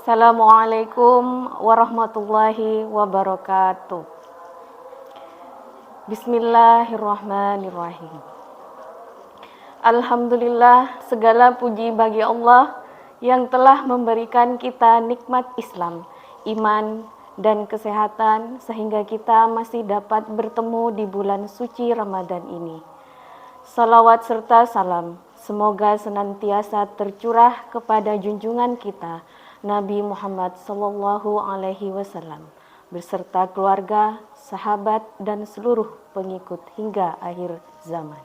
Assalamualaikum warahmatullahi wabarakatuh. Bismillahirrahmanirrahim. Alhamdulillah, segala puji bagi Allah yang telah memberikan kita nikmat Islam, iman, dan kesehatan sehingga kita masih dapat bertemu di bulan suci Ramadan ini. Salawat serta salam semoga senantiasa tercurah kepada junjungan kita Nabi Muhammad sallallahu alaihi wasallam beserta keluarga, sahabat, dan seluruh pengikut hingga akhir zaman.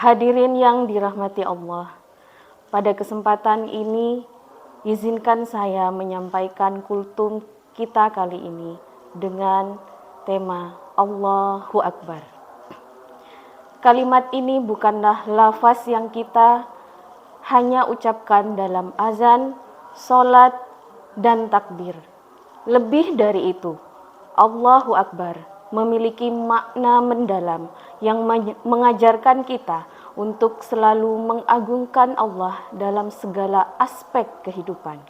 Hadirin yang dirahmati Allah, pada kesempatan ini izinkan saya menyampaikan kultum kita kali ini dengan tema Allahu Akbar. Kalimat ini bukanlah lafaz yang kita hanya ucapkan dalam azan, sholat, dan takbir. Lebih dari itu, Allahu Akbar memiliki makna mendalam yang mengajarkan kita untuk selalu mengagungkan Allah dalam segala aspek kehidupan.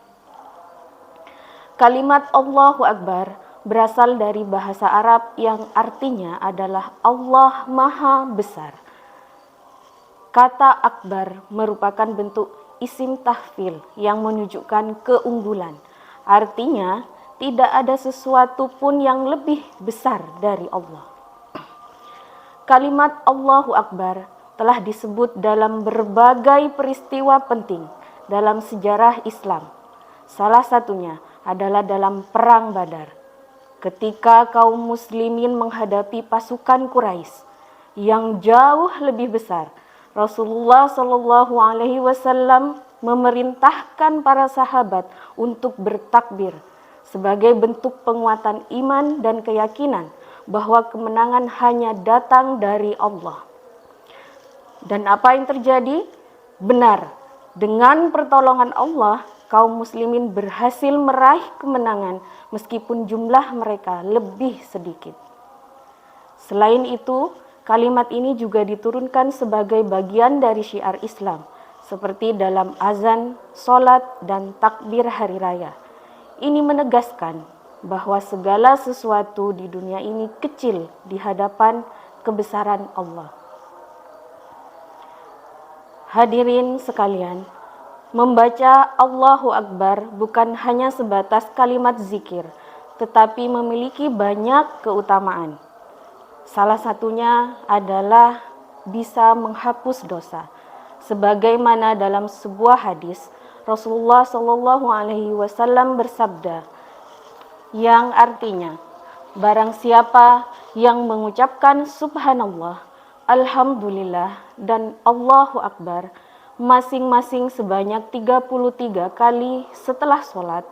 Kalimat Allahu Akbar berasal dari bahasa Arab yang artinya adalah Allah Maha Besar. Kata akbar merupakan bentuk isim tahfil yang menunjukkan keunggulan. Artinya, tidak ada sesuatu pun yang lebih besar dari Allah. Kalimat Allahu Akbar telah disebut dalam berbagai peristiwa penting dalam sejarah Islam. Salah satunya adalah dalam Perang Badar. Ketika kaum muslimin menghadapi pasukan Quraisy yang jauh lebih besar, Rasulullah Shallallahu Alaihi Wasallam memerintahkan para sahabat untuk bertakbir sebagai bentuk penguatan iman dan keyakinan bahwa kemenangan hanya datang dari Allah. Dan apa yang terjadi? Benar, dengan pertolongan Allah, kaum muslimin berhasil meraih kemenangan meskipun jumlah mereka lebih sedikit. Selain itu, kalimat ini juga diturunkan sebagai bagian dari syiar Islam, seperti dalam azan, sholat, dan takbir hari raya. Ini menegaskan bahwa segala sesuatu di dunia ini kecil di hadapan kebesaran Allah. Hadirin sekalian, membaca Allahu Akbar bukan hanya sebatas kalimat zikir, tetapi memiliki banyak keutamaan. Salah satunya adalah bisa menghapus dosa. Sebagaimana dalam sebuah hadis, Rasulullah Shallallahu Alaihi Wasallam bersabda, yang artinya, barang siapa yang mengucapkan Subhanallah, Alhamdulillah, dan Allahu Akbar, masing-masing sebanyak 33 kali setelah sholat,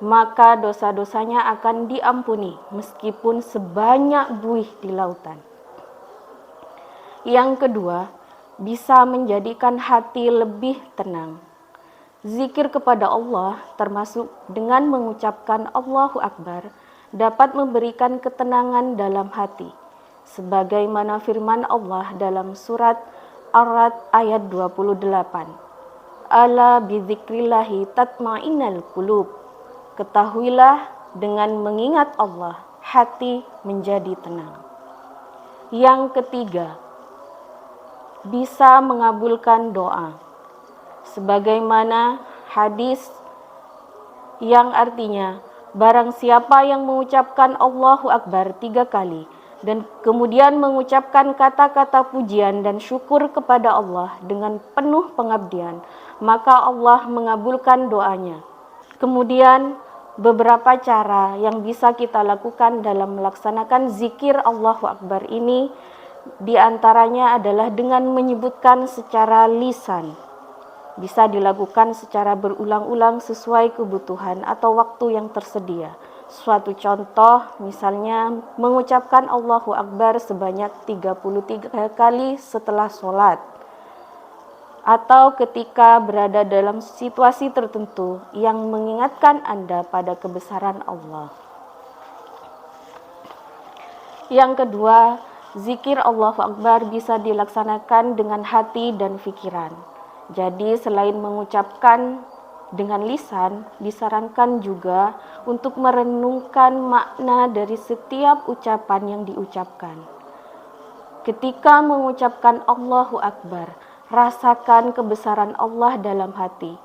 maka dosa-dosanya akan diampuni meskipun sebanyak buih di lautan. Yang kedua, bisa menjadikan hati lebih tenang. Zikir kepada Allah termasuk dengan mengucapkan Allahu Akbar dapat memberikan ketenangan dalam hati. Sebagaimana firman Allah dalam surat Ar-Ra'd ayat 28. Ala bizikrillahi tatma'innal qulub. Ketahuilah dengan mengingat Allah, hati menjadi tenang. Yang ketiga, bisa mengabulkan doa. Sebagaimana hadis yang artinya, barang siapa yang mengucapkan Allahu Akbar 3 kali, dan kemudian mengucapkan kata-kata pujian dan syukur kepada Allah dengan penuh pengabdian, maka Allah mengabulkan doanya. Kemudian beberapa cara yang bisa kita lakukan dalam melaksanakan zikir Allahu Akbar ini, diantaranya adalah dengan menyebutkan secara lisan. Bisa dilakukan secara berulang-ulang sesuai kebutuhan atau waktu yang tersedia. Suatu contoh, misalnya mengucapkan Allahu Akbar sebanyak 33 kali setelah sholat. Atau ketika berada dalam situasi tertentu yang mengingatkan Anda pada kebesaran Allah. Yang kedua, zikir Allahu Akbar bisa dilaksanakan dengan hati dan pikiran. Jadi selain mengucapkan Dengan lisan, disarankan juga untuk merenungkan makna dari setiap ucapan yang diucapkan. Ketika mengucapkan Allahu Akbar, rasakan kebesaran Allah dalam hati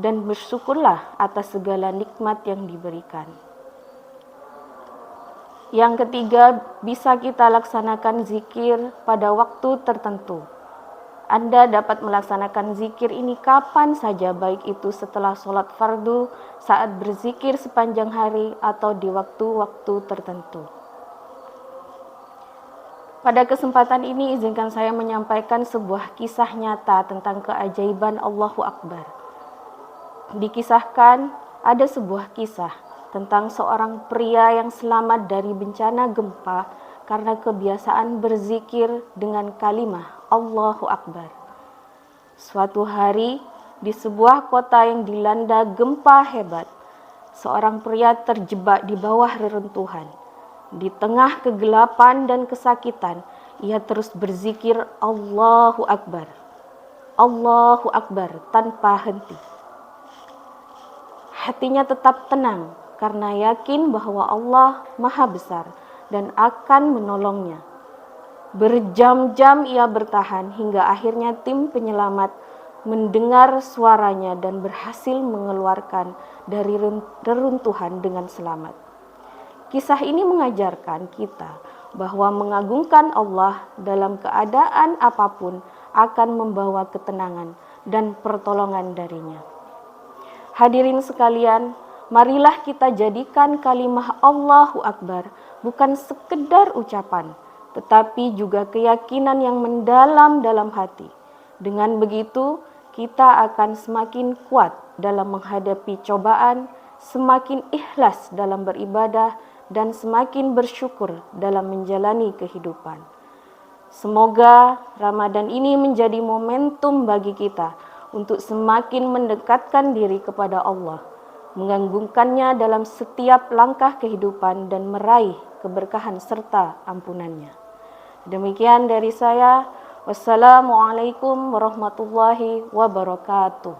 dan bersyukurlah atas segala nikmat yang diberikan. Yang ketiga, bisa kita laksanakan zikir pada waktu tertentu. Anda dapat melaksanakan zikir ini kapan saja, baik itu setelah sholat fardu, saat berzikir sepanjang hari, atau di waktu-waktu tertentu. Pada kesempatan ini, izinkan saya menyampaikan sebuah kisah nyata tentang keajaiban Allahu Akbar. Dikisahkan ada sebuah kisah tentang seorang pria yang selamat dari bencana gempa karena kebiasaan berzikir dengan kalimah Allahu Akbar. Suatu hari, di sebuah kota yang dilanda gempa hebat, seorang pria terjebak di bawah reruntuhan. Di tengah kegelapan dan kesakitan, ia terus berzikir Allahu Akbar, Allahu Akbar tanpa henti. Hatinya tetap tenang karena yakin bahwa Allah Maha Besar dan akan menolongnya. Berjam-jam ia bertahan hingga akhirnya tim penyelamat mendengar suaranya dan berhasil mengeluarkan dari reruntuhan dengan selamat. Kisah ini mengajarkan kita bahwa mengagungkan Allah dalam keadaan apapun akan membawa ketenangan dan pertolongan darinya. Hadirin sekalian, marilah kita jadikan kalimah Allahu Akbar bukan sekedar ucapan, tetapi juga keyakinan yang mendalam dalam hati. Dengan begitu, kita akan semakin kuat dalam menghadapi cobaan, semakin ikhlas dalam beribadah, dan semakin bersyukur dalam menjalani kehidupan. Semoga Ramadan ini menjadi momentum bagi kita untuk semakin mendekatkan diri kepada Allah, mengagungkannya dalam setiap langkah kehidupan dan meraih keberkahan serta ampunannya. Demikian dari saya. Wassalamualaikum warahmatullahi wabarakatuh.